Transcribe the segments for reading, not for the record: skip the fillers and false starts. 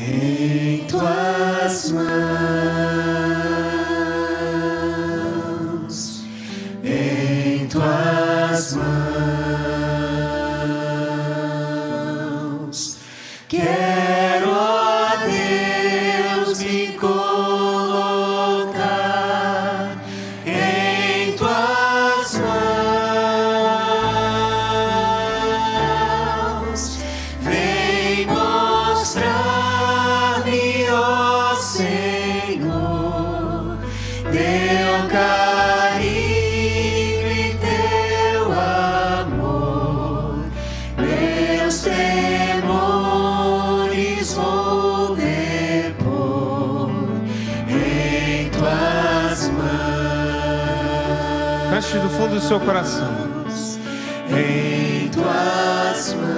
em tuas mãos, em tuas mãos. Quero, ó Deus, me colocar em tuas mãos. Vem mostrar-me, ó Senhor, teu carinho e teu amor. Meus temores vou depor em tuas mãos. Cante do fundo do seu coração. Em tuas mãos,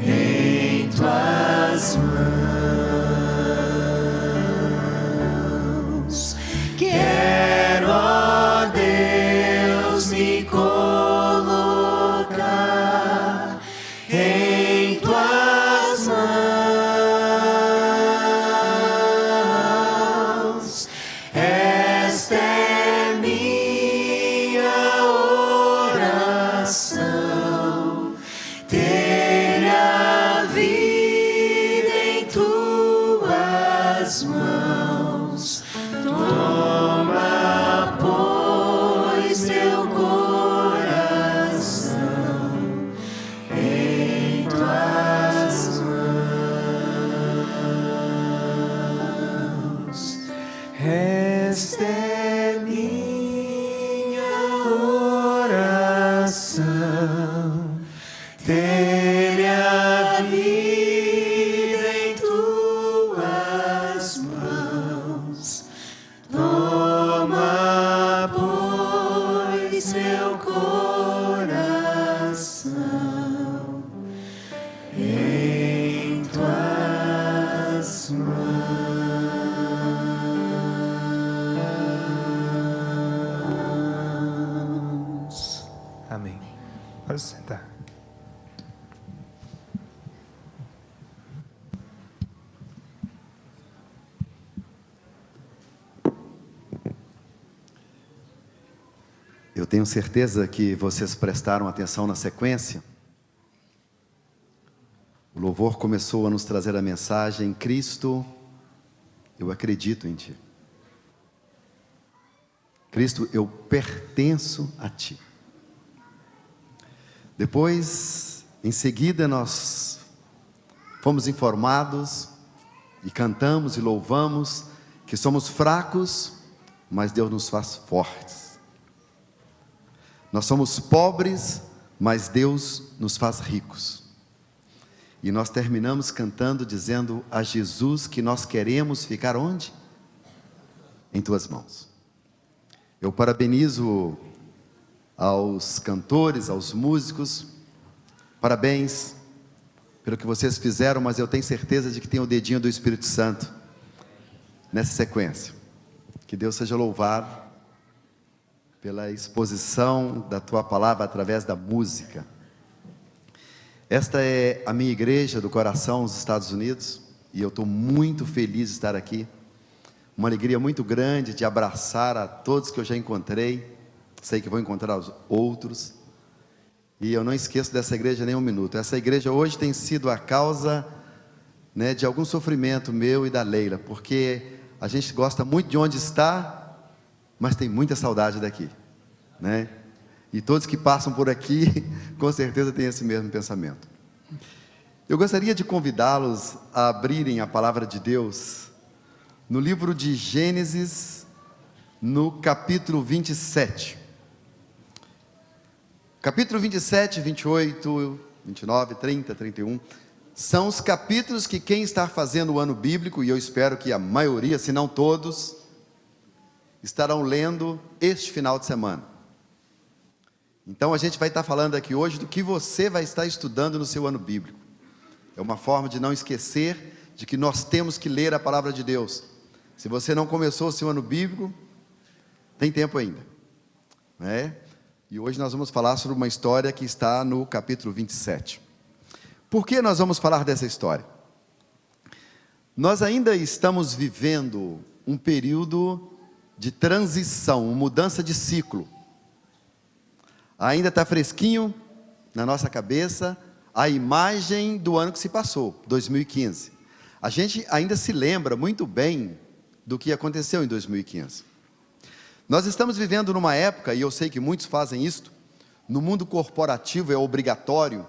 em tuas mãos. Quero, ó Deus, me colocar em tuas mãos. Esta é minha oração, ter a vida em tuas mãos. Toma, pois, meu coração em tuas mãos. Esta é minha oração, ter a vida em tuas mãos. Toma, pois, meu coração em tuas mãos. Amém. Pode sentar. Eu tenho certeza que vocês prestaram atenção na sequência. O louvor começou a nos trazer a mensagem: Cristo, eu acredito em Ti. Cristo, eu pertenço a Ti. Depois, em seguida, nós fomos informados e cantamos e louvamos que somos fracos, mas Deus nos faz fortes. Nós somos pobres, mas Deus nos faz ricos. E nós terminamos cantando dizendo a Jesus que nós queremos ficar onde? Em tuas mãos. Eu parabenizo aos cantores, aos músicos. Parabéns pelo que vocês fizeram, mas eu tenho certeza de que tem o dedinho do Espírito Santo nessa sequência. Que Deus seja louvado pela exposição da Tua Palavra através da música. Esta é a minha igreja do coração nos Estados Unidos, e eu estou muito feliz de estar aqui. Uma alegria muito grande de abraçar a todos que eu já encontrei, sei que vou encontrar os outros, e eu não esqueço dessa igreja nem um minuto. Essa igreja hoje tem sido a causa, né, de algum sofrimento meu e da Leila, porque a gente gosta muito de onde está, mas tem muita saudade daqui, né? E todos que passam por aqui, com certeza têm esse mesmo pensamento. Eu gostaria de convidá-los a abrirem a palavra de Deus no livro de Gênesis, no capítulo 27. Capítulo 27, 28, 29, 30, 31... são os capítulos que quem está fazendo o ano bíblico, e eu espero que a maioria, se não todos, estarão lendo este final de semana. Então a gente vai estar falando aqui hoje do que você vai estar estudando no seu ano bíblico. É uma forma de não esquecer de que nós temos que ler a palavra de Deus. Se você não começou o seu ano bíblico, tem tempo ainda, né? E hoje nós vamos falar sobre uma história que está no capítulo 27. Por que nós vamos falar dessa história? Nós ainda estamos vivendo um período de transição, uma mudança de ciclo. Ainda está fresquinho na nossa cabeça a imagem do ano que se passou, 2015. A gente ainda se lembra muito bem do que aconteceu em 2015. Nós estamos vivendo numa época, e eu sei que muitos fazem isto, no mundo corporativo é obrigatório,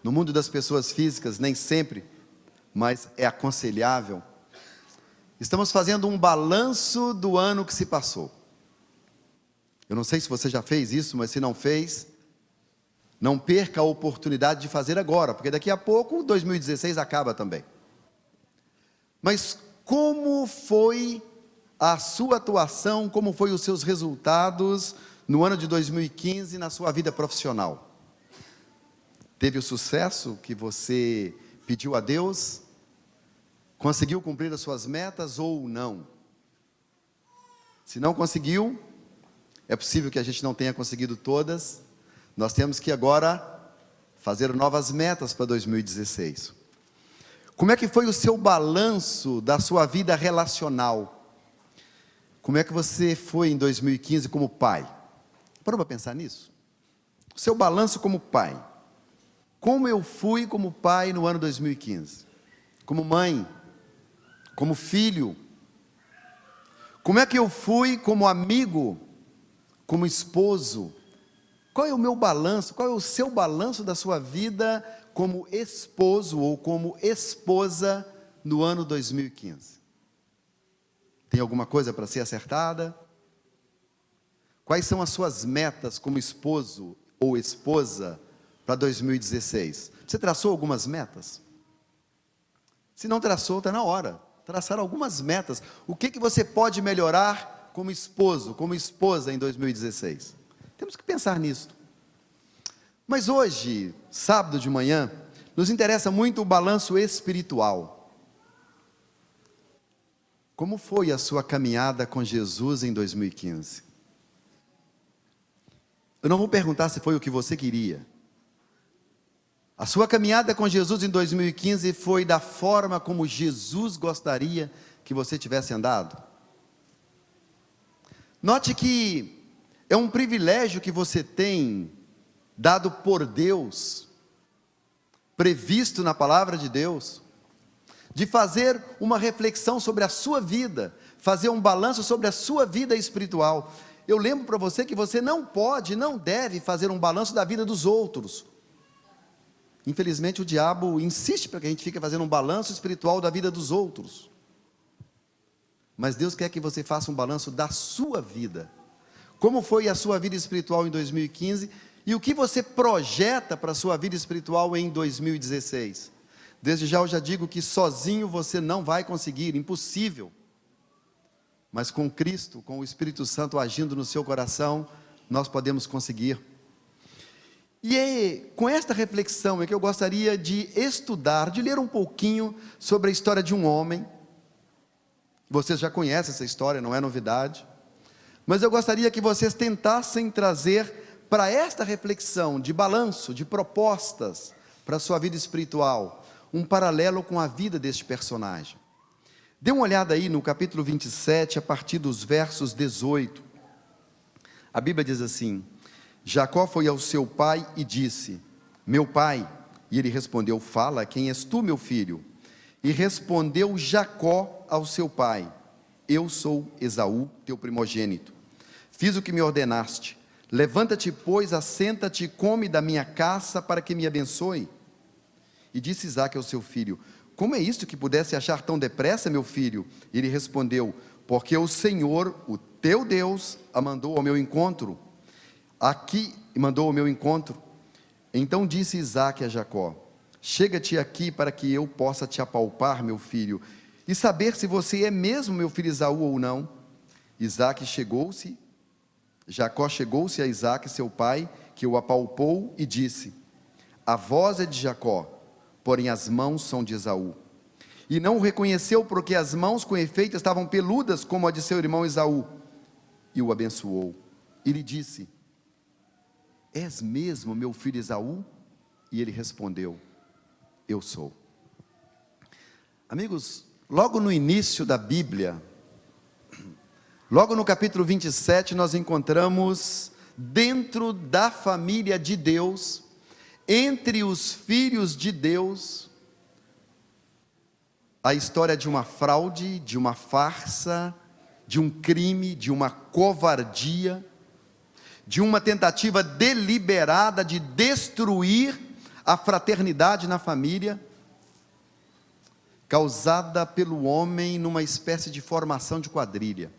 no mundo das pessoas físicas nem sempre, mas é aconselhável. Estamos fazendo um balanço do ano que se passou. Eu não sei se você já fez isso, mas se não fez, não perca a oportunidade de fazer agora, porque daqui a pouco 2016 acaba também. Mas como foi a sua atuação, como foi os seus resultados no ano de 2015 na sua vida profissional? Teve o sucesso que você pediu a Deus? Conseguiu cumprir as suas metas ou não? Se não conseguiu, é possível que a gente não tenha conseguido todas. Nós temos que agora fazer novas metas para 2016. Como é que foi o seu balanço da sua vida relacional? Como é que você foi em 2015 como pai? Parou para pensar nisso? O seu balanço como pai. Como eu fui como pai no ano 2015? Como mãe? Como filho? Como é que eu fui como amigo? Como esposo? Qual é o meu balanço? Qual é o seu balanço da sua vida como esposo ou como esposa no ano 2015? Tem alguma coisa para ser acertada? Quais são as suas metas como esposo ou esposa para 2016? Você traçou algumas metas? Se não traçou, está na hora. Traçar algumas metas. O que você pode melhorar como esposo, como esposa em 2016? Temos que pensar nisso. Mas hoje, sábado de manhã, nos interessa muito o balanço espiritual. Como foi a sua caminhada com Jesus em 2015? Eu não vou perguntar se foi o que você queria. A sua caminhada com Jesus em 2015 foi da forma como Jesus gostaria que você tivesse andado? Note que é um privilégio que você tem, dado por Deus, previsto na palavra de Deus, de fazer uma reflexão sobre a sua vida, fazer um balanço sobre a sua vida espiritual. Eu lembro para você que você não pode, não deve fazer um balanço da vida dos outros. Infelizmente o diabo insiste para que a gente fique fazendo um balanço espiritual da vida dos outros. Mas Deus quer que você faça um balanço da sua vida. Como foi a sua vida espiritual em 2015 e o que você projeta para a sua vida espiritual em 2016? Desde já eu já digo que sozinho você não vai conseguir, impossível. Mas com Cristo, com o Espírito Santo agindo no seu coração, nós podemos conseguir. E com esta reflexão é que eu gostaria de estudar, de ler um pouquinho sobre a história de um homem. Vocês já conhecem essa história, não é novidade. Mas eu gostaria que vocês tentassem trazer para esta reflexão de balanço, de propostas para a sua vida espiritual, um paralelo com a vida deste personagem. Dê uma olhada aí no capítulo 27, a partir dos versos 18. A Bíblia diz assim: Jacó foi ao seu pai e disse: meu pai. E ele respondeu: fala, quem és tu, meu filho? E respondeu Jacó ao seu pai: eu sou Esaú, teu primogênito. Fiz o que me ordenaste. Levanta-te, pois, assenta-te e come da minha caça, para que me abençoe. E disse Isaque ao seu filho: como é isto que pudesse achar tão depressa, meu filho? E ele respondeu: porque o Senhor, o teu Deus, a mandou ao meu encontro. Mandou ao meu encontro. Então disse Isaque a Jacó: chega-te aqui para que eu possa te apalpar, meu filho, e saber se você é mesmo meu filho Esaú ou não. Jacó chegou-se a Isaque, seu pai, que o apalpou e disse: a voz é de Jacó, porém as mãos são de Esaú. E não o reconheceu, porque as mãos com efeito estavam peludas como a de seu irmão Esaú. E o abençoou. E lhe disse: és mesmo meu filho Esaú? E ele respondeu: eu sou. Amigos, logo no início da Bíblia, logo no capítulo 27, nós encontramos dentro da família de Deus, entre os filhos de Deus, a história de uma fraude, de uma farsa, de um crime, de uma covardia, de uma tentativa deliberada de destruir a fraternidade na família, causada pelo homem numa espécie de formação de quadrilha.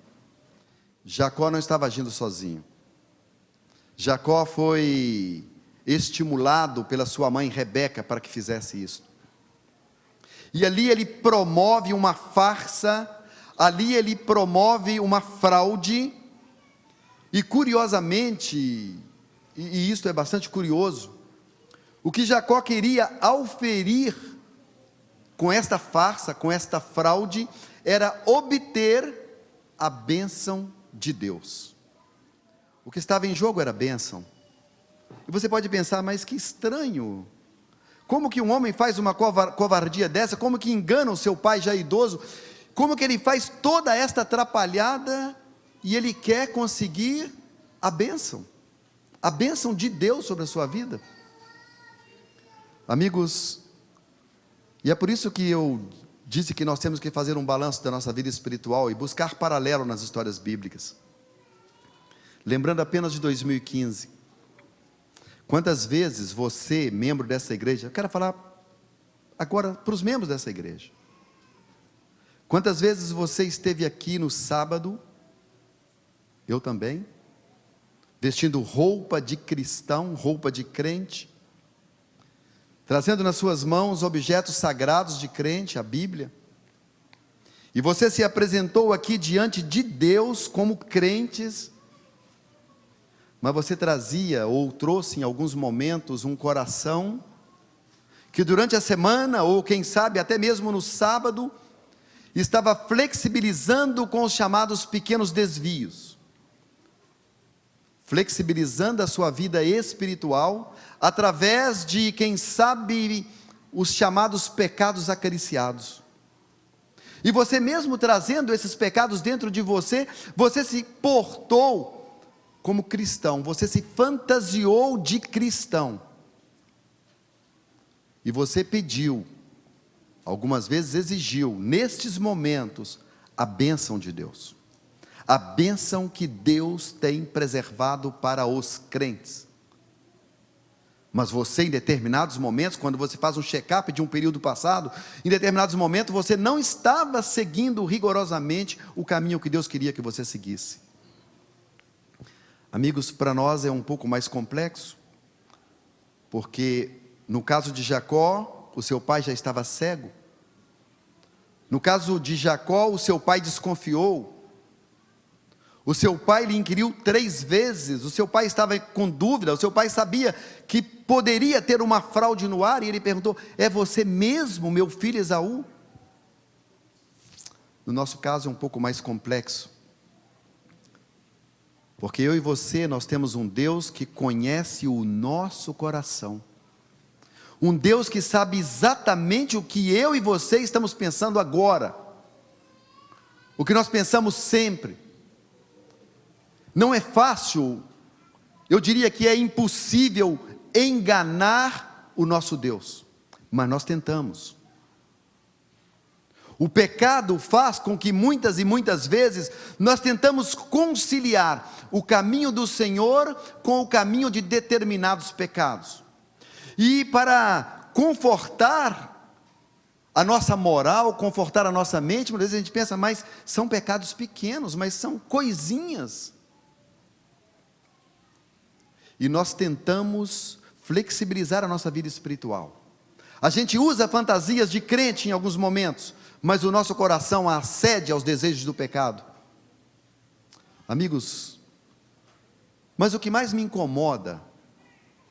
Jacó não estava agindo sozinho. Jacó foi estimulado pela sua mãe Rebeca para que fizesse isso. E ali ele promove uma farsa, ali ele promove uma fraude, e curiosamente, e isto é bastante curioso, o que Jacó queria auferir com esta farsa, com esta fraude, era obter a bênção de Deus. O que estava em jogo era a bênção. E você pode pensar, mas que estranho, como que um homem faz uma covardia dessa, como que engana o seu pai já idoso, como que ele faz toda esta atrapalhada, e ele quer conseguir a bênção de Deus sobre a sua vida. Amigos, e é por isso que eu disse que nós temos que fazer um balanço da nossa vida espiritual e buscar paralelo nas histórias bíblicas. Lembrando apenas de 2015, quantas vezes você, membro dessa igreja, eu quero falar agora para os membros dessa igreja, quantas vezes você esteve aqui no sábado, eu também, vestindo roupa de cristão, roupa de crente, trazendo nas suas mãos objetos sagrados de crente, a Bíblia, e você se apresentou aqui diante de Deus como crentes, mas você trazia ou trouxe em alguns momentos um coração, que durante a semana, ou quem sabe até mesmo no sábado, estava flexibilizando com os chamados pequenos desvios, flexibilizando a sua vida espiritual, através de, quem sabe, os chamados pecados acariciados. E você mesmo trazendo esses pecados dentro de você, você se portou como cristão, você se fantasiou de cristão. E você pediu, algumas vezes exigiu, nestes momentos, a bênção de Deus. A bênção que Deus tem preservado para os crentes. Mas você, em determinados momentos, quando você faz um check-up de um período passado, em determinados momentos você não estava seguindo rigorosamente o caminho que Deus queria que você seguisse. Amigos, para nós é um pouco mais complexo, porque no caso de Jacó, o seu pai já estava cego. No caso de Jacó, o seu pai desconfiou. O seu pai lhe inquiriu 3 vezes, o seu pai estava com dúvida, o seu pai sabia que poderia ter uma fraude no ar, e ele perguntou: é você mesmo, meu filho Esaú? No nosso caso é um pouco mais complexo, porque eu e você, nós temos um Deus que conhece o nosso coração, um Deus que sabe exatamente o que eu e você estamos pensando agora, o que nós pensamos sempre. Não é fácil, eu diria que é impossível enganar o nosso Deus, mas nós tentamos. O pecado faz com que muitas e muitas vezes nós tentamos conciliar o caminho do Senhor com o caminho de determinados pecados. E para confortar a nossa moral, confortar a nossa mente, muitas vezes a gente pensa, mas são pecados pequenos, mas são coisinhas. E nós tentamos flexibilizar a nossa vida espiritual. A gente usa fantasias de crente em alguns momentos, mas o nosso coração acede aos desejos do pecado. Amigos, mas o que mais me incomoda,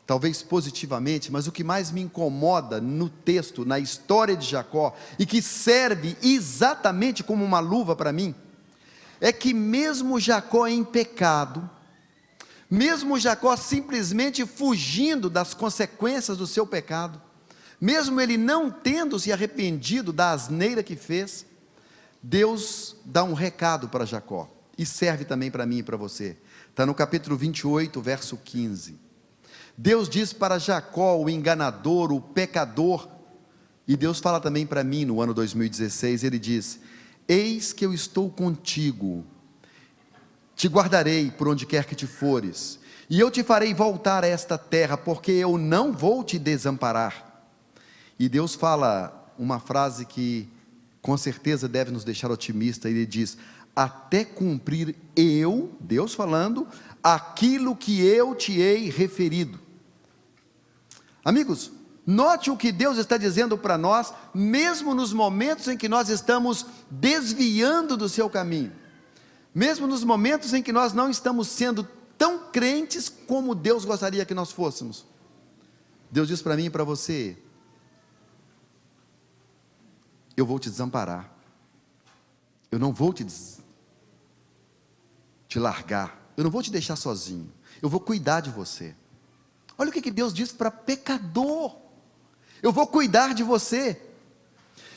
talvez positivamente, mas o que mais me incomoda no texto, na história de Jacó, e que serve exatamente como uma luva para mim, é que mesmo Jacó em pecado, mesmo Jacó simplesmente fugindo das consequências do seu pecado, mesmo ele não tendo se arrependido da asneira que fez, Deus dá um recado para Jacó, e serve também para mim e para você. Está no capítulo 28, verso 15. Deus diz para Jacó, o enganador, o pecador, e Deus fala também para mim no ano 2016, Ele diz: eis que eu estou contigo, te guardarei por onde quer que te fores, e eu te farei voltar a esta terra, porque eu não vou te desamparar. E Deus fala uma frase que com certeza deve nos deixar otimista. Ele diz: até cumprir eu, Deus falando, aquilo que eu te hei referido. Amigos, note o que Deus está dizendo para nós, mesmo nos momentos em que nós estamos desviando do seu caminho, mesmo nos momentos em que nós não estamos sendo tão crentes como Deus gostaria que nós fôssemos. Deus diz para mim e para você: eu vou te desamparar, eu não vou te largar, eu não vou te deixar sozinho, eu vou cuidar de você. Olha o que Deus diz para pecador: eu vou cuidar de você.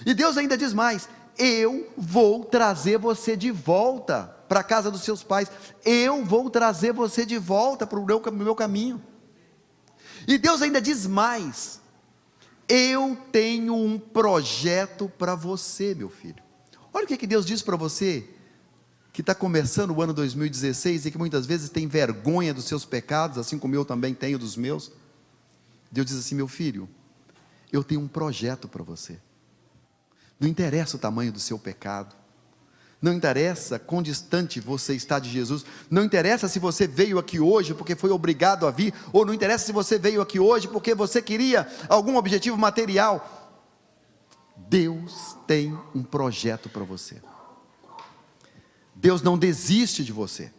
E Deus ainda diz mais: eu vou trazer você de volta para a casa dos seus pais, eu vou trazer você de volta para o meu caminho. E Deus ainda diz mais: eu tenho um projeto para você, meu filho. Olha o que Deus diz para você, que está começando o ano 2016, e que muitas vezes tem vergonha dos seus pecados, assim como eu também tenho dos meus. Deus diz assim: meu filho, eu tenho um projeto para você. Não interessa o tamanho do seu pecado, não interessa quão distante você está de Jesus, não interessa se você veio aqui hoje porque foi obrigado a vir, ou não interessa se você veio aqui hoje porque você queria algum objetivo material. Deus tem um projeto para você. Deus não desiste de você,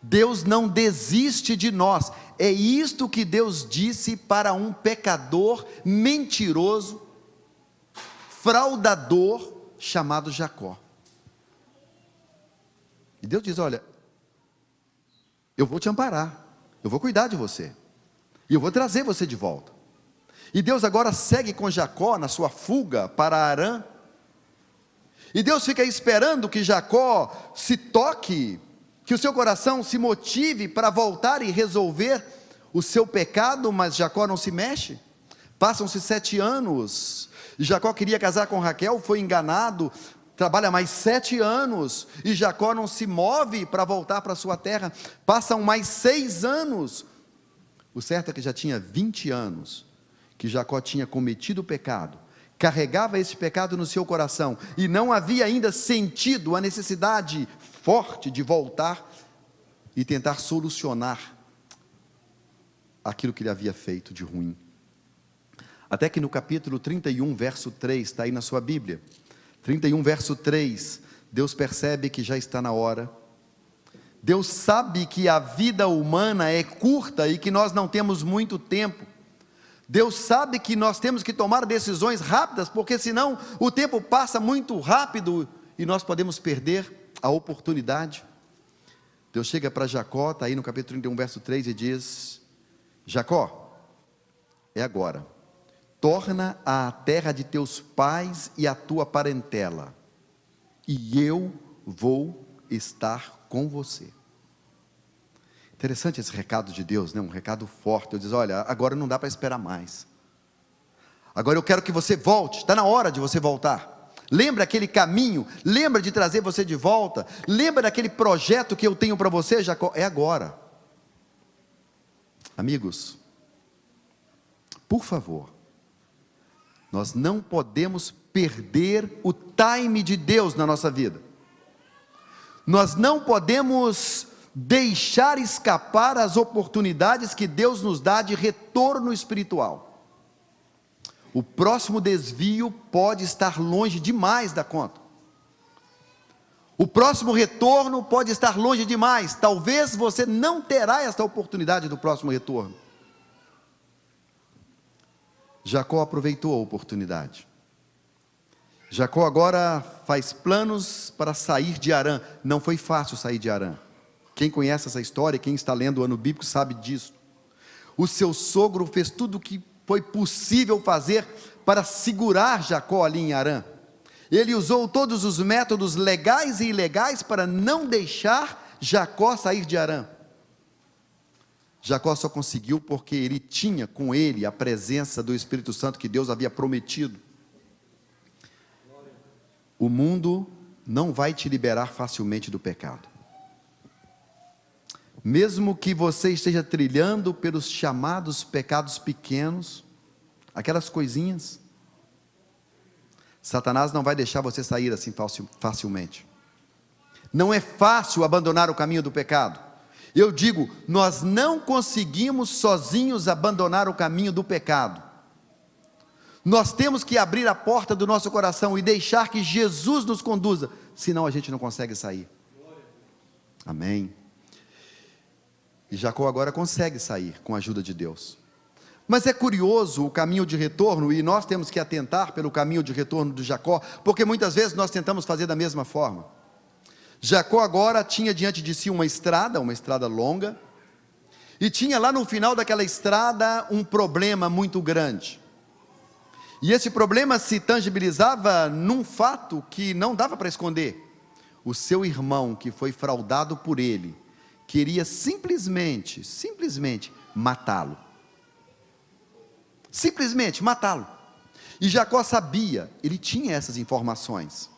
Deus não desiste de nós. É isto que Deus disse para um pecador mentiroso, fraudador, chamado Jacó. E Deus diz: olha, eu vou te amparar, eu vou cuidar de você, e eu vou trazer você de volta. E Deus agora segue com Jacó na sua fuga para Harã. E Deus fica esperando que Jacó se toque, que o seu coração se motive para voltar e resolver o seu pecado, mas Jacó não se mexe. Passam-se 7 anos, e Jacó queria casar com Raquel, foi enganado, trabalha mais 7 anos, e Jacó não se move para voltar para sua terra. Passam mais 6 anos, o certo é que já tinha 20 anos, que Jacó tinha cometido o pecado, carregava esse pecado no seu coração, e não havia ainda sentido a necessidade forte de voltar e tentar solucionar aquilo que ele havia feito de ruim. Até que no capítulo 31, verso 3, está aí na sua Bíblia, 31, verso 3, Deus percebe que já está na hora. Deus sabe que a vida humana é curta e que nós não temos muito tempo. Deus sabe que nós temos que tomar decisões rápidas, porque senão o tempo passa muito rápido e nós podemos perder a oportunidade. Deus chega para Jacó, está aí no capítulo 31, verso 3, e diz: Jacó, é agora, torna à terra de teus pais e a tua parentela, e eu vou estar com você. Interessante esse recado de Deus, né? Um recado forte. Ele diz: olha, agora não dá para esperar mais, agora eu quero que você volte, está na hora de você voltar. Lembra aquele caminho, lembra de trazer você de volta, lembra daquele projeto que eu tenho para você, Jacó, é agora. Amigos, por favor, nós não podemos perder o time de Deus na nossa vida. Nós não podemos deixar escapar as oportunidades que Deus nos dá de retorno espiritual. O próximo desvio pode estar longe demais da conta. O próximo retorno pode estar longe demais. Talvez você não terá esta oportunidade do próximo retorno. Jacó aproveitou a oportunidade. Jacó agora faz planos para sair de Harã. Não foi fácil sair de Harã. Quem conhece essa história, quem está lendo o ano bíblico sabe disso. O seu sogro fez tudo o que foi possível fazer para segurar Jacó ali em Harã. Ele usou todos os métodos legais e ilegais para não deixar Jacó sair de Harã. Jacó só conseguiu porque ele tinha com ele a presença do Espírito Santo que Deus havia prometido. O mundo não vai te liberar facilmente do pecado. Mesmo que você esteja trilhando pelos chamados pecados pequenos, aquelas coisinhas, Satanás não vai deixar você sair assim facilmente. Não é fácil abandonar o caminho do pecado. Eu digo, nós não conseguimos sozinhos abandonar o caminho do pecado. Nós temos que abrir a porta do nosso coração e deixar que Jesus nos conduza, senão a gente não consegue sair. Amém. E Jacó agora consegue sair com a ajuda de Deus. Mas é curioso o caminho de retorno, e nós temos que atentar pelo caminho de retorno de Jacó, porque muitas vezes nós tentamos fazer da mesma forma. Jacó agora tinha diante de si uma estrada longa, e tinha lá no final daquela estrada um problema muito grande. E esse problema se tangibilizava num fato que não dava para esconder. O seu irmão, que foi fraudado por ele, queria simplesmente matá-lo. Simplesmente matá-lo. E Jacó sabia, ele tinha essas informações.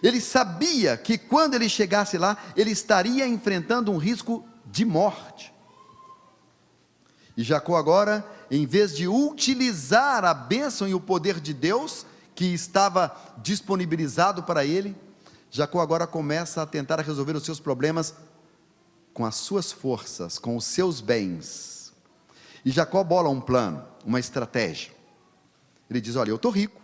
Ele sabia que quando ele chegasse lá, ele estaria enfrentando um risco de morte. E Jacó agora, em vez de utilizar a bênção e o poder de Deus, que estava disponibilizado para ele, Jacó agora começa a tentar resolver os seus problemas com as suas forças, com os seus bens. E Jacó bola um plano, uma estratégia. Ele diz: olha, eu estou rico,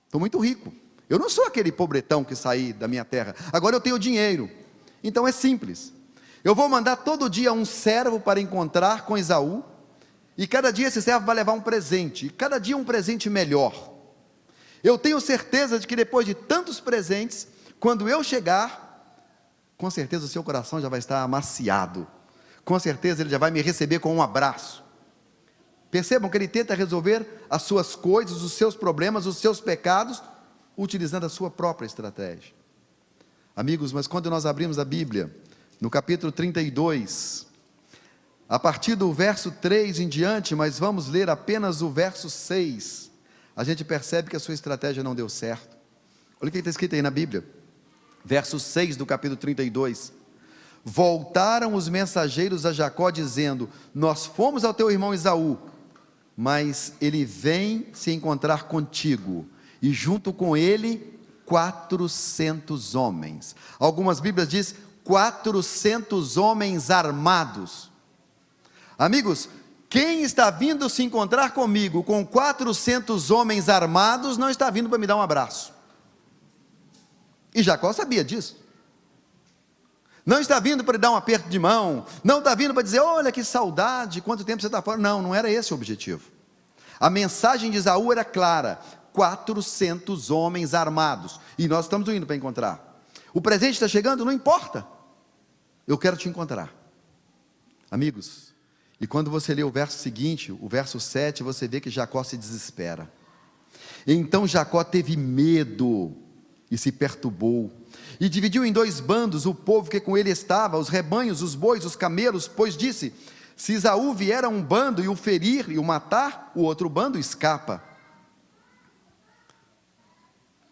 estou muito rico. Eu não sou aquele pobretão que saí da minha terra. Agora eu tenho dinheiro. Então é simples. Eu vou mandar todo dia um servo para encontrar com Esaú. E cada dia esse servo vai levar um presente. E cada dia um presente melhor. Eu tenho certeza de que depois de tantos presentes, quando eu chegar, com certeza o seu coração já vai estar amaciado. Com certeza ele já vai me receber com um abraço. Percebam que ele tenta resolver as suas coisas, os seus problemas, os seus pecados, utilizando a sua própria estratégia. Amigos, mas quando nós abrimos a Bíblia, no capítulo 32, a partir do verso 3 em diante, mas vamos ler apenas o verso 6, a gente percebe que a sua estratégia não deu certo. Olha o que está escrito aí na Bíblia, verso 6 do capítulo 32, voltaram os mensageiros a Jacó dizendo: nós fomos ao teu irmão Esaú, mas ele vem se encontrar contigo, e junto com ele 400 homens, algumas Bíblias dizem 400 homens armados. Amigos, quem está vindo se encontrar comigo com 400 homens armados, não está vindo para me dar um abraço. E Jacó sabia disso. Não está vindo para lhe dar um aperto de mão, não está vindo para dizer: olha que saudade, quanto tempo você está fora. Não, não era esse o objetivo. A mensagem de Esaú era clara: 400 homens armados, e nós estamos indo para encontrar. O presente está chegando, não importa, eu quero te encontrar. Amigos, e quando você lê o verso seguinte, o verso 7, você vê que Jacó se desespera. Então Jacó teve medo e se perturbou, e dividiu em dois bandos o povo que com ele estava, os rebanhos, os bois, os camelos, pois disse: se Esaú vier a um bando e o ferir e o matar, o outro bando escapa.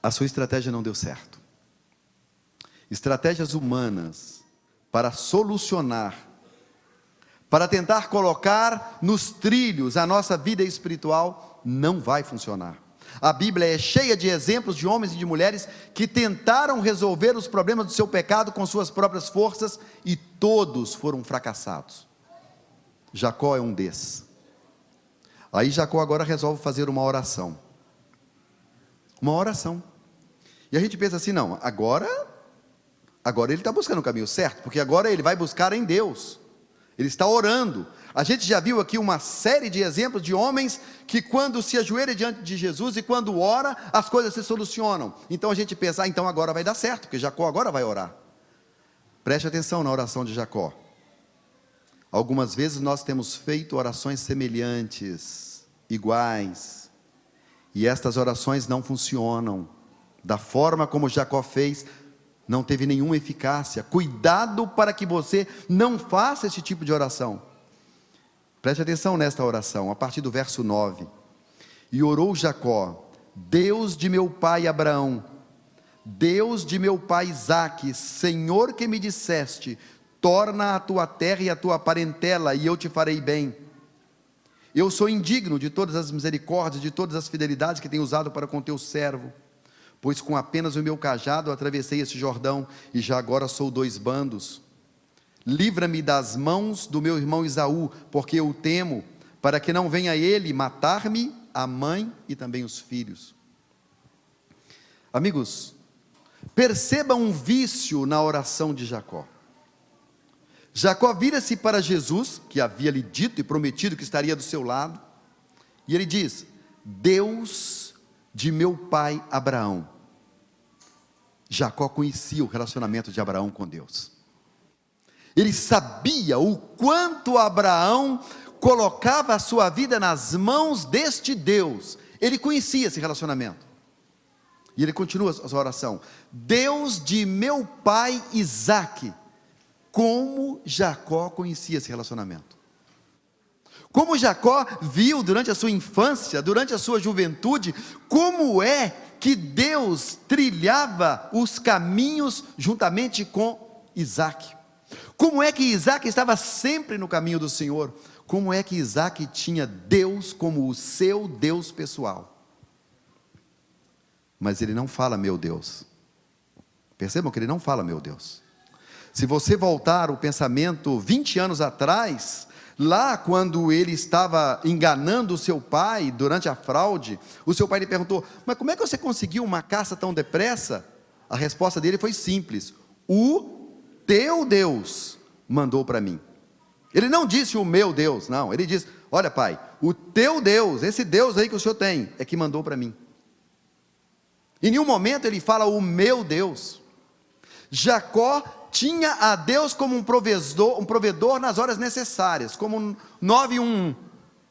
A sua estratégia não deu certo. Estratégias humanas para solucionar, para tentar colocar nos trilhos a nossa vida espiritual, não vai funcionar. A Bíblia é cheia de exemplos de homens e de mulheres que tentaram resolver os problemas do seu pecado com suas próprias forças, e todos foram fracassados. Jacó é um desses. Aí Jacó agora resolve fazer uma oração. Uma oração. E a gente pensa assim: não, agora ele está buscando o caminho certo, porque agora ele vai buscar em Deus. Ele está orando. A gente já viu aqui uma série de exemplos de homens que quando se ajoelha diante de Jesus e quando ora, as coisas se solucionam. Então a gente pensa: então agora vai dar certo, porque Jacó agora vai orar. Preste atenção na oração de Jacó. Algumas vezes nós temos feito orações semelhantes iguais. E estas orações não funcionam. Da forma como Jacó fez, não teve nenhuma eficácia. Cuidado para que você não faça esse tipo de oração. Preste atenção nesta oração, a partir do verso 9. E orou Jacó: Deus de meu pai Abraão, Deus de meu pai Isaque, Senhor que me disseste, torna a tua terra e a tua parentela, e eu te farei bem. Eu sou indigno de todas as misericórdias, de todas as fidelidades que tenho usado para com teu servo, pois com apenas o meu cajado atravessei esse Jordão, e já agora sou 2 bandos. Livra-me das mãos do meu irmão Esaú, porque eu o temo, para que não venha ele matar-me, a mãe e também os filhos. Amigos, perceba um vício na oração de Jacó. Jacó vira-se para Jesus, que havia lhe dito e prometido que estaria do seu lado, e ele diz: Deus de meu pai Abraão. Jacó conhecia o relacionamento de Abraão com Deus. Ele sabia o quanto Abraão colocava a sua vida nas mãos deste Deus. Ele conhecia esse relacionamento. E ele continua a sua oração: Deus de meu pai Isaque. Como Jacó conhecia esse relacionamento. Como Jacó viu durante a sua infância, durante a sua juventude, como é que Deus trilhava os caminhos juntamente com Isaque. Como é que Isaque estava sempre no caminho do Senhor. Como é que Isaque tinha Deus como o seu Deus pessoal. Mas ele não fala meu Deus. Percebam que ele não fala meu Deus. Se você voltar o pensamento 20 anos atrás, lá quando ele estava enganando o seu pai durante a fraude, o seu pai lhe perguntou: mas como é que você conseguiu uma caça tão depressa? A resposta dele foi simples: o teu Deus mandou para mim. Ele não disse o meu Deus, não, ele disse: olha pai, o teu Deus, esse Deus aí que o senhor tem, é que mandou para mim. Em nenhum momento ele fala o meu Deus. Jacó tinha a Deus como um provedor nas horas necessárias, como um 911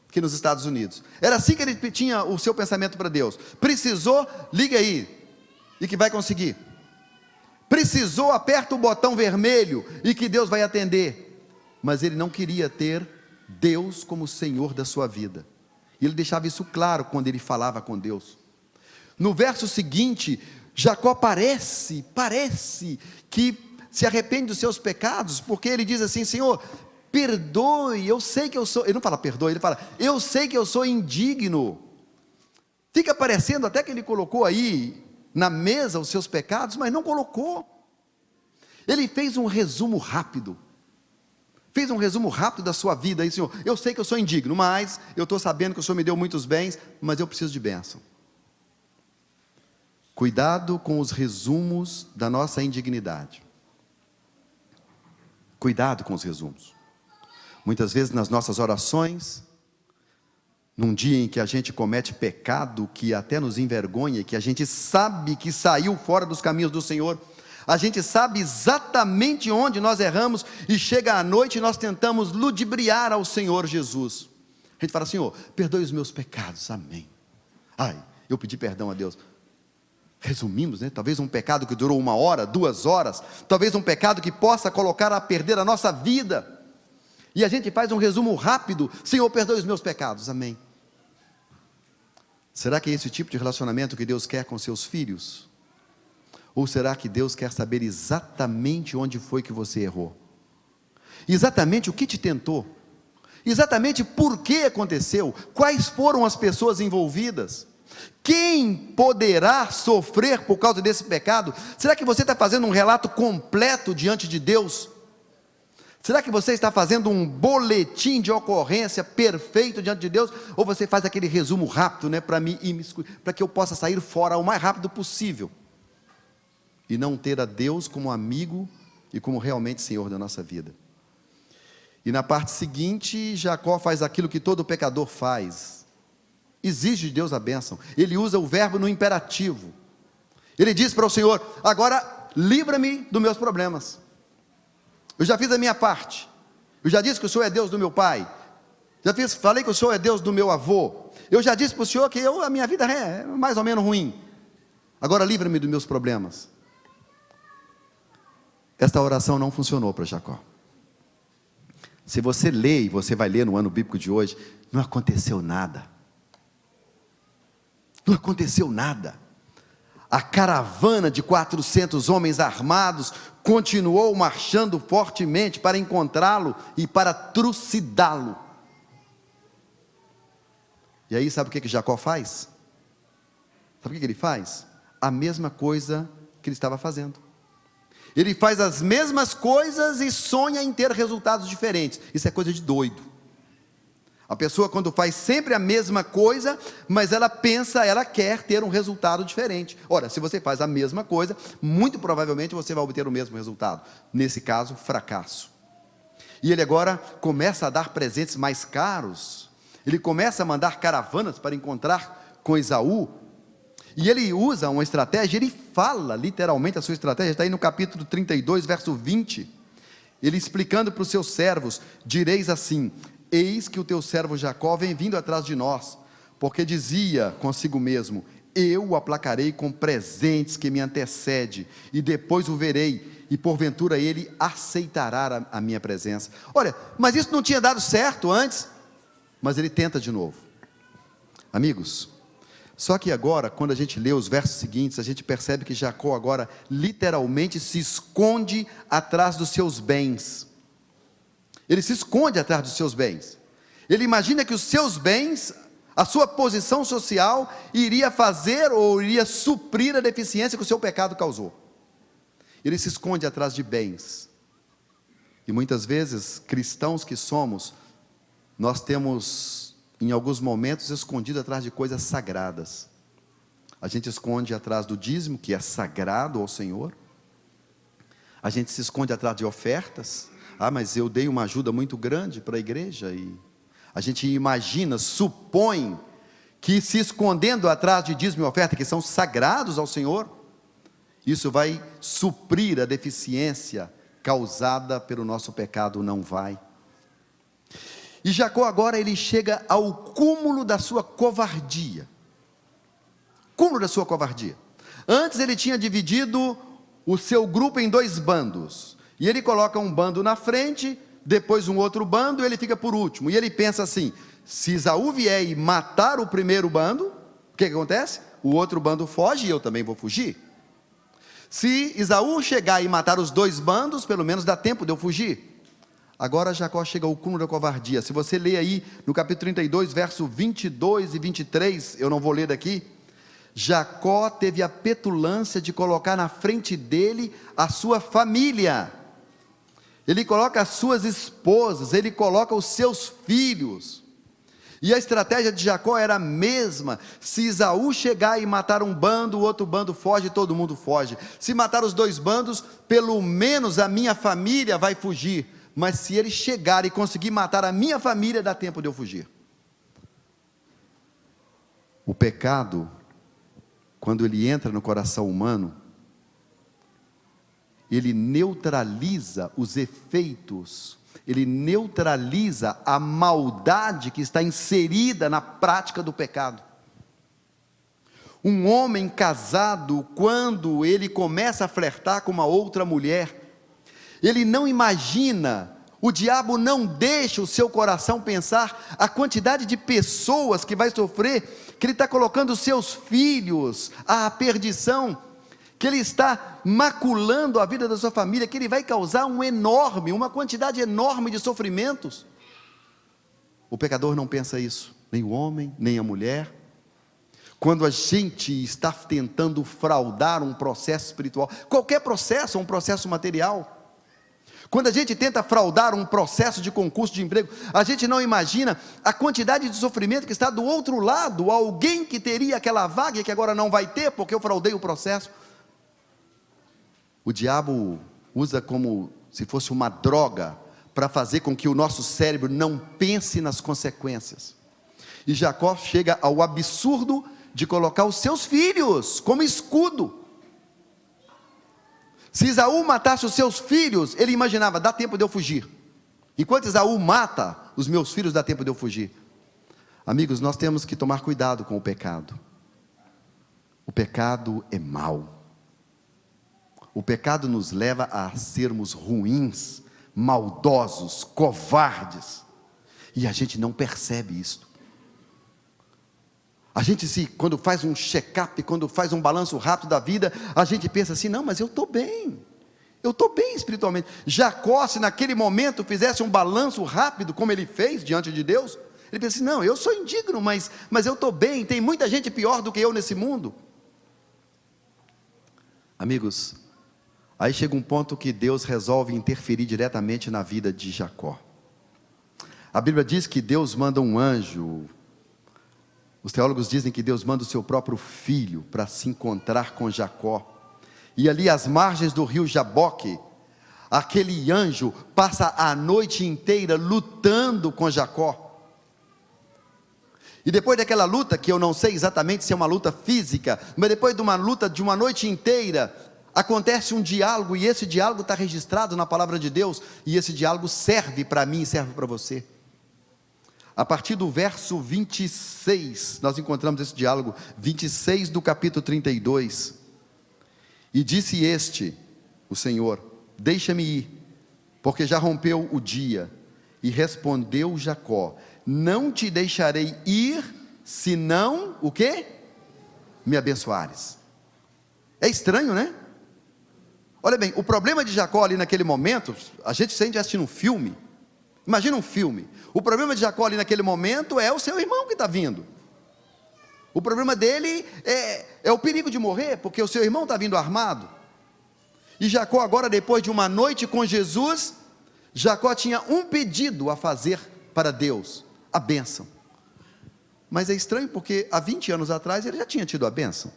aqui nos Estados Unidos. Era assim que ele tinha o seu pensamento para Deus. Precisou, liga aí, e que vai conseguir. Precisou, aperta o botão vermelho, e que Deus vai atender. Mas ele não queria ter Deus como Senhor da sua vida. E ele deixava isso claro quando ele falava com Deus. No verso seguinte, Jacó parece que se arrepende dos seus pecados, porque ele diz assim: Senhor, perdoe, eu sei que eu sou, ele não fala perdoe, ele fala, eu sei que eu sou indigno. Fica parecendo até que ele colocou aí na mesa os seus pecados, mas não colocou. Ele fez um resumo rápido, da sua vida aí: Senhor, eu sei que eu sou indigno, mas eu estou sabendo que o Senhor me deu muitos bens, mas eu preciso de bênção. Cuidado com os resumos da nossa indignidade. Cuidado com os resumos. Muitas vezes nas nossas orações, num dia em que a gente comete pecado que até nos envergonha, que a gente sabe que saiu fora dos caminhos do Senhor, a gente sabe exatamente onde nós erramos, e chega à noite e nós tentamos ludibriar ao Senhor Jesus. A gente fala: Senhor, perdoe os meus pecados, amém. Ai, eu pedi perdão a Deus. Resumimos, né? Talvez um pecado que durou 1 hora, 2 horas, talvez um pecado que possa colocar a perder a nossa vida, e a gente faz um resumo rápido: Senhor, perdoe os meus pecados, amém. Será que é esse tipo de relacionamento que Deus quer com seus filhos? Ou será que Deus quer saber exatamente onde foi que você errou? Exatamente o que te tentou? Exatamente por que aconteceu? Quais foram as pessoas envolvidas? Quem poderá sofrer por causa desse pecado? Será que você está fazendo um relato completo diante de Deus? Será que você está fazendo um boletim de ocorrência perfeito diante de Deus? Ou você faz aquele resumo rápido, né, para que eu possa sair fora o mais rápido possível, e não ter a Deus como amigo e como realmente Senhor da nossa vida? E na parte seguinte, Jacó faz aquilo que todo pecador faz: exige de Deus a bênção. Ele usa o verbo no imperativo. Ele diz para o Senhor: agora livra-me dos meus problemas. Eu já fiz a minha parte. Eu já disse que o Senhor é Deus do meu pai. Falei que o Senhor é Deus do meu avô. Eu já disse para o Senhor que a minha vida é mais ou menos ruim. Agora livra-me dos meus problemas. Esta oração não funcionou para Jacó. Se você lê, e você vai ler no ano bíblico de hoje, não aconteceu nada. Não aconteceu nada. A caravana de 400 homens armados continuou marchando fortemente para encontrá-lo e para trucidá-lo. E aí sabe o que Jacó faz? Sabe o que ele faz? A mesma coisa que ele estava fazendo. Ele faz as mesmas coisas e sonha em ter resultados diferentes. Isso é coisa de doido. A pessoa, quando faz sempre a mesma coisa, mas ela pensa, ela quer ter um resultado diferente. Ora, se você faz a mesma coisa, muito provavelmente você vai obter o mesmo resultado. Nesse caso, fracasso. E ele agora começa a dar presentes mais caros. Ele começa a mandar caravanas para encontrar com Esaú. E ele usa uma estratégia, ele fala literalmente a sua estratégia, está aí no capítulo 32, verso 20. Ele explicando para os seus servos: direis assim: eis que o teu servo Jacó vem vindo atrás de nós, porque dizia consigo mesmo: eu o aplacarei com presentes que me antecede, e depois o verei, e porventura ele aceitará a minha presença. Olha, mas isso não tinha dado certo antes, mas ele tenta de novo. Amigos, só que agora, quando a gente lê os versos seguintes, a gente percebe que Jacó agora literalmente se esconde atrás dos seus bens. Ele se esconde atrás dos seus bens. Ele imagina que os seus bens, a sua posição social, iria fazer ou iria suprir a deficiência que o seu pecado causou. Ele se esconde atrás de bens. E muitas vezes, cristãos que somos, nós temos, em alguns momentos, escondido atrás de coisas sagradas. A gente esconde atrás do dízimo, que é sagrado ao Senhor. A gente se esconde atrás de ofertas. Mas eu dei uma ajuda muito grande para a igreja. E a gente imagina, supõe, que se escondendo atrás de dízimo e oferta, que são sagrados ao Senhor, isso vai suprir a deficiência causada pelo nosso pecado. Não vai. E Jacó agora ele chega ao cúmulo da sua covardia. Cúmulo da sua covardia. Antes ele tinha dividido o seu grupo em dois bandos. E ele coloca um bando na frente, depois um outro bando, e ele fica por último. E ele pensa assim: se Esaú vier e matar o primeiro bando, o que acontece? O outro bando foge e eu também vou fugir. Se Esaú chegar e matar os dois bandos, pelo menos dá tempo de eu fugir. Agora Jacó chega ao cúmulo da covardia. Se você ler aí no capítulo 32, verso 22 e 23, eu não vou ler daqui. Jacó teve a petulância de colocar na frente dele a sua família. Ele coloca as suas esposas, ele coloca os seus filhos. E a estratégia de Jacó era a mesma: se Esaú chegar e matar um bando, o outro bando foge, todo mundo foge. Se matar os dois bandos, pelo menos a minha família vai fugir. Mas se ele chegar e conseguir matar a minha família, dá tempo de eu fugir. O pecado, quando ele entra no coração humano, ele neutraliza os efeitos, ele neutraliza a maldade que está inserida na prática do pecado. Um homem casado, quando ele começa a flertar com uma outra mulher, ele não imagina, o diabo não deixa o seu coração pensar a quantidade de pessoas que vai sofrer, que ele está colocando os seus filhos à perdição, que ele está maculando a vida da sua família, que ele vai causar uma quantidade enorme de sofrimentos. O pecador não pensa isso, nem o homem, nem a mulher. Quando a gente está tentando fraudar um processo espiritual, qualquer processo, um processo material, quando a gente tenta fraudar um processo de concurso de emprego, a gente não imagina a quantidade de sofrimento que está do outro lado, alguém que teria aquela vaga e que agora não vai ter, porque eu fraudei o processo. O diabo usa como se fosse uma droga, para fazer com que o nosso cérebro não pense nas consequências. E Jacó chega ao absurdo de colocar os seus filhos como escudo. Se Esaú matasse os seus filhos, ele imaginava: dá tempo de eu fugir. Enquanto Esaú mata os meus filhos dá tempo de eu fugir. Amigos, nós temos que tomar cuidado com o pecado. O pecado é mau. O pecado nos leva a sermos ruins, maldosos, covardes. E a gente não percebe isso. A gente quando faz um check-up, quando faz um balanço rápido da vida, a gente pensa assim, não, mas eu estou bem. Eu estou bem espiritualmente. Jacó, se naquele momento fizesse um balanço rápido, como ele fez diante de Deus, ele pensa assim, não, eu sou indigno, mas eu estou bem, tem muita gente pior do que eu nesse mundo. Amigos, aí chega um ponto que Deus resolve interferir diretamente na vida de Jacó. A Bíblia diz que Deus manda um anjo. Os teólogos dizem que Deus manda o seu próprio filho para se encontrar com Jacó. E ali às margens do rio Jaboque, aquele anjo passa a noite inteira lutando com Jacó. E depois daquela luta, que eu não sei exatamente se é uma luta física, mas depois de uma luta de uma noite inteira, acontece um diálogo, e esse diálogo está registrado na palavra de Deus, e esse diálogo serve para mim e serve para você. A partir do verso 26, nós encontramos esse diálogo, 26 do capítulo 32. E disse o Senhor, deixa-me ir, porque já rompeu o dia. E respondeu Jacó, não te deixarei ir, senão, o quê? Me abençoares. É estranho, né? Olha bem, o problema de Jacó ali naquele momento, a gente sente assistindo um filme. Imagina um filme. O problema de Jacó ali naquele momento é o seu irmão que está vindo. O problema dele é o perigo de morrer, porque o seu irmão está vindo armado. E Jacó agora, depois de uma noite com Jesus, Jacó tinha um pedido a fazer para Deus, a bênção. Mas é estranho porque há 20 anos atrás ele já tinha tido a bênção.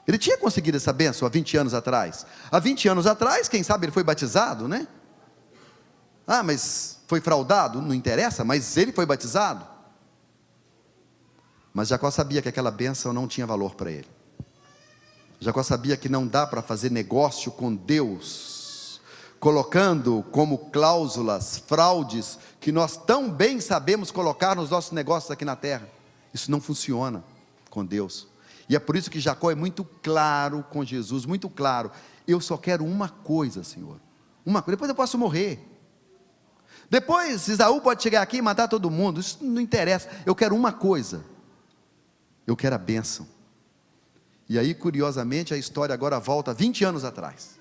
Ele tinha conseguido essa bênção há 20 anos atrás. Há 20 anos atrás, quem sabe ele foi batizado, né? Ah, mas foi fraudado? Não interessa, mas ele foi batizado. Mas Jacó sabia que aquela bênção não tinha valor para ele. Jacó sabia que não dá para fazer negócio com Deus, colocando como cláusulas, fraudes, que nós tão bem sabemos colocar nos nossos negócios aqui na terra. Isso não funciona com Deus. E é por isso que Jacó é muito claro com Jesus, muito claro. Eu só quero uma coisa, Senhor. Uma coisa, depois eu posso morrer. Depois Esaú pode chegar aqui e matar todo mundo. Isso não interessa. Eu quero uma coisa. Eu quero a bênção. E aí, curiosamente, a história agora volta 20 anos atrás.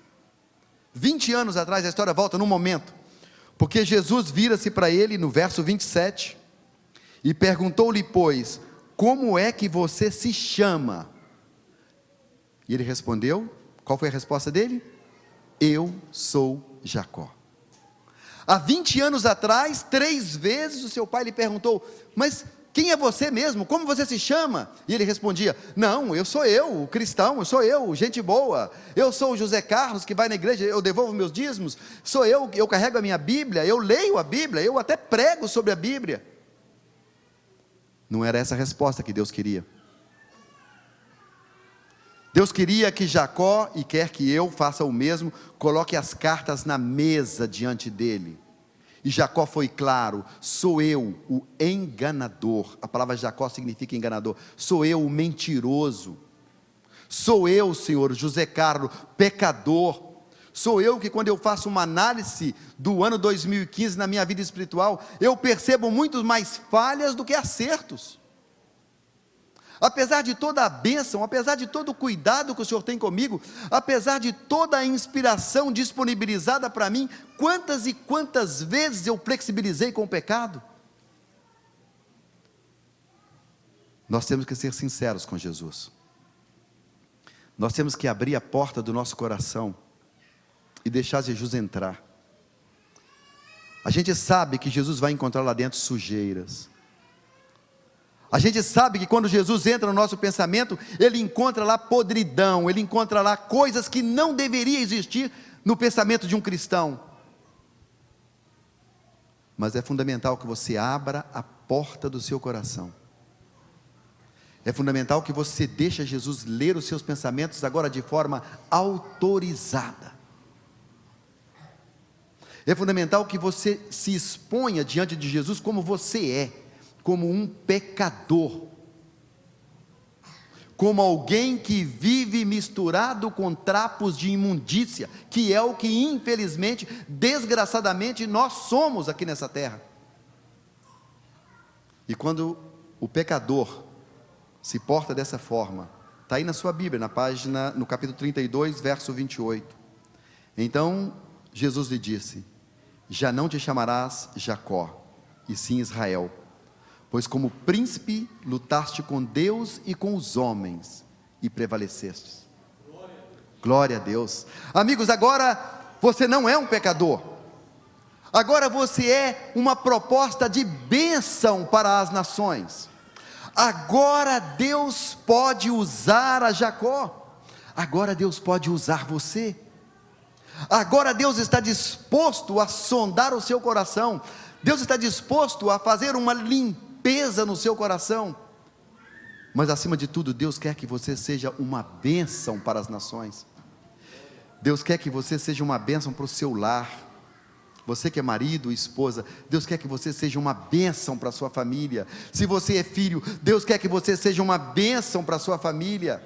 20 anos atrás, a história volta num momento. Porque Jesus vira-se para ele no verso 27 e perguntou-lhe, pois, como é que você se chama? E ele respondeu, qual foi a resposta dele? Eu sou Jacó. Há 20 anos atrás, 3 vezes o seu pai lhe perguntou, mas quem é você mesmo? Como você se chama? E ele respondia, não, eu sou eu, o cristão, eu sou eu, gente boa. Eu sou o José Carlos que vai na igreja, eu devolvo meus dízimos. Sou eu carrego a minha Bíblia, eu leio a Bíblia, eu até prego sobre a Bíblia. Não era essa a resposta que Deus queria. Deus queria que Jacó, e quer que eu faça o mesmo, coloque as cartas na mesa diante dele. E Jacó foi claro, sou eu o enganador. A palavra Jacó significa enganador. Sou eu o mentiroso. Sou eu, Senhor, José Carlos, pecador. Sou eu que, quando eu faço uma análise do ano 2015 na minha vida espiritual, eu percebo muito mais falhas do que acertos. Apesar de toda a bênção, apesar de todo o cuidado que o Senhor tem comigo, apesar de toda a inspiração disponibilizada para mim, quantas e quantas vezes eu flexibilizei com o pecado? Nós temos que ser sinceros com Jesus. Nós temos que abrir a porta do nosso coração e deixar Jesus entrar. A gente sabe que Jesus vai encontrar lá dentro sujeiras. A gente sabe que quando Jesus entra no nosso pensamento, Ele encontra lá podridão, Ele encontra lá coisas que não deveriam existir no pensamento de um cristão. Mas é fundamental que você abra a porta do seu coração. É fundamental que você deixe Jesus ler os seus pensamentos agora de forma autorizada. É fundamental que você se exponha diante de Jesus como você é, como um pecador, como alguém que vive misturado com trapos de imundícia, que é o que infelizmente, desgraçadamente, nós somos aqui nessa terra. E quando o pecador se porta dessa forma, está aí na sua Bíblia, no capítulo 32, verso 28. Então Jesus lhe disse: já não te chamarás Jacó, e sim Israel, pois como príncipe lutaste com Deus e com os homens, e prevalecestes. Glória a Deus. Amigos, agora você não é um pecador, agora você é uma proposta de bênção para as nações. Agora Deus pode usar a Jacó, agora Deus pode usar você. Agora Deus está disposto a sondar o seu coração, Deus está disposto a fazer uma limpeza no seu coração, mas acima de tudo, Deus quer que você seja uma bênção para as nações. Deus quer que você seja uma bênção para o seu lar. Você que é marido, esposa, Deus quer que você seja uma bênção para a sua família. Se você é filho, Deus quer que você seja uma bênção para a sua família.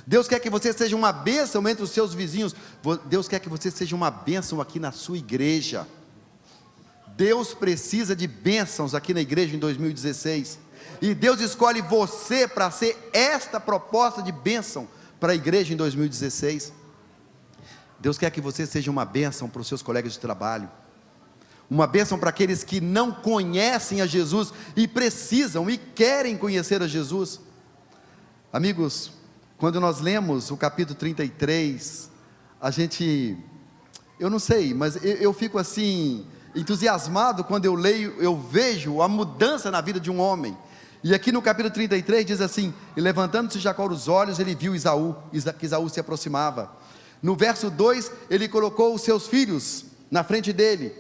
Deus quer que você seja uma bênção entre os seus vizinhos. Deus quer que você seja uma bênção aqui na sua igreja. Deus precisa de bênçãos aqui na igreja em 2016. E Deus escolhe você para ser esta proposta de bênção para a igreja em 2016. Deus quer que você seja uma bênção para os seus colegas de trabalho, uma bênção para aqueles que não conhecem a Jesus e precisam e querem conhecer a Jesus. Amigos, quando nós lemos o capítulo 33, eu não sei, mas eu fico assim, entusiasmado quando eu leio, eu vejo a mudança na vida de um homem. E aqui no capítulo 33 diz assim: e levantando-se Jacó os olhos, ele viu que Esaú se aproximava. No verso 2, ele colocou os seus filhos na frente dele.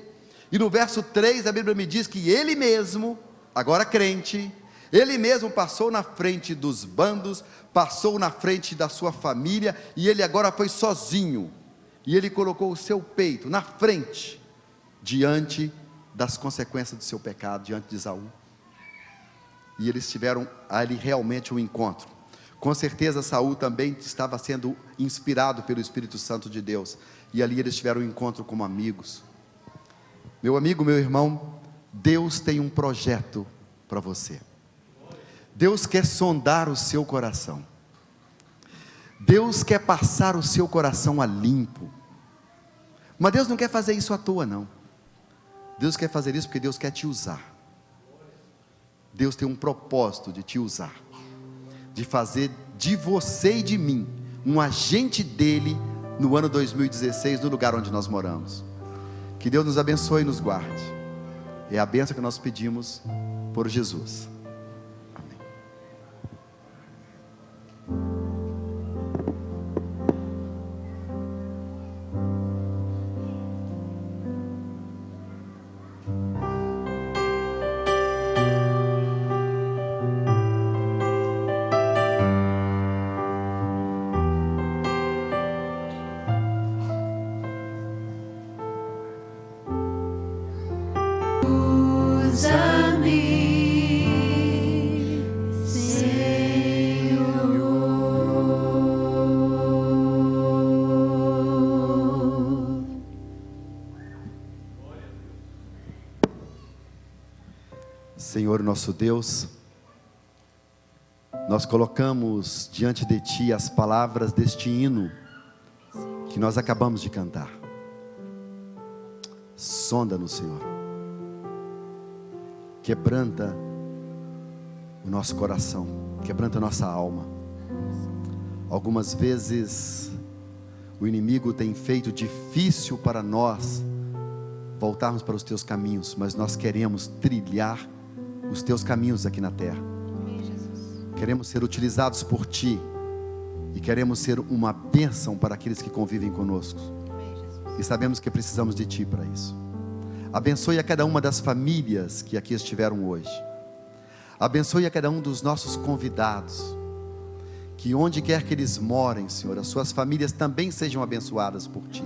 E no verso 3, a Bíblia me diz que ele mesmo, agora crente, ele mesmo passou na frente dos bandos, passou na frente da sua família, e ele agora foi sozinho, e ele colocou o seu peito na frente, diante das consequências do seu pecado, diante de Esaú, e eles tiveram ali realmente um encontro. Com certeza Saul também estava sendo inspirado pelo Espírito Santo de Deus, e ali eles tiveram um encontro como amigos. Meu amigo, meu irmão, Deus tem um projeto para você. Deus quer sondar o seu coração. Deus quer passar o seu coração a limpo. Mas Deus não quer fazer isso à toa, não. Deus quer fazer isso porque Deus quer te usar. Deus tem um propósito de te usar, de fazer de você e de mim um agente dele no ano 2016, no lugar onde nós moramos. Que Deus nos abençoe e nos guarde. É a bênção que nós pedimos por Jesus. Senhor nosso Deus, nós colocamos diante de Ti as palavras deste hino que nós acabamos de cantar. Sonda-nos, Senhor, quebranta o nosso coração, quebranta a nossa alma. Algumas vezes o inimigo tem feito difícil para nós voltarmos para os Teus caminhos, mas nós queremos trilhar os Teus caminhos aqui na terra. Queremos ser utilizados por Ti e queremos ser uma bênção para aqueles que convivem conosco, e sabemos que precisamos de Ti para isso. Abençoe a cada uma das famílias que aqui estiveram hoje. Abençoe a cada um dos nossos convidados, que onde quer que eles morem, Senhor, as suas famílias também sejam abençoadas por Ti.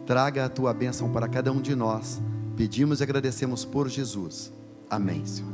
traga a tua bênção para cada um de nós. Pedimos e agradecemos por Jesus. Amém, Senhor.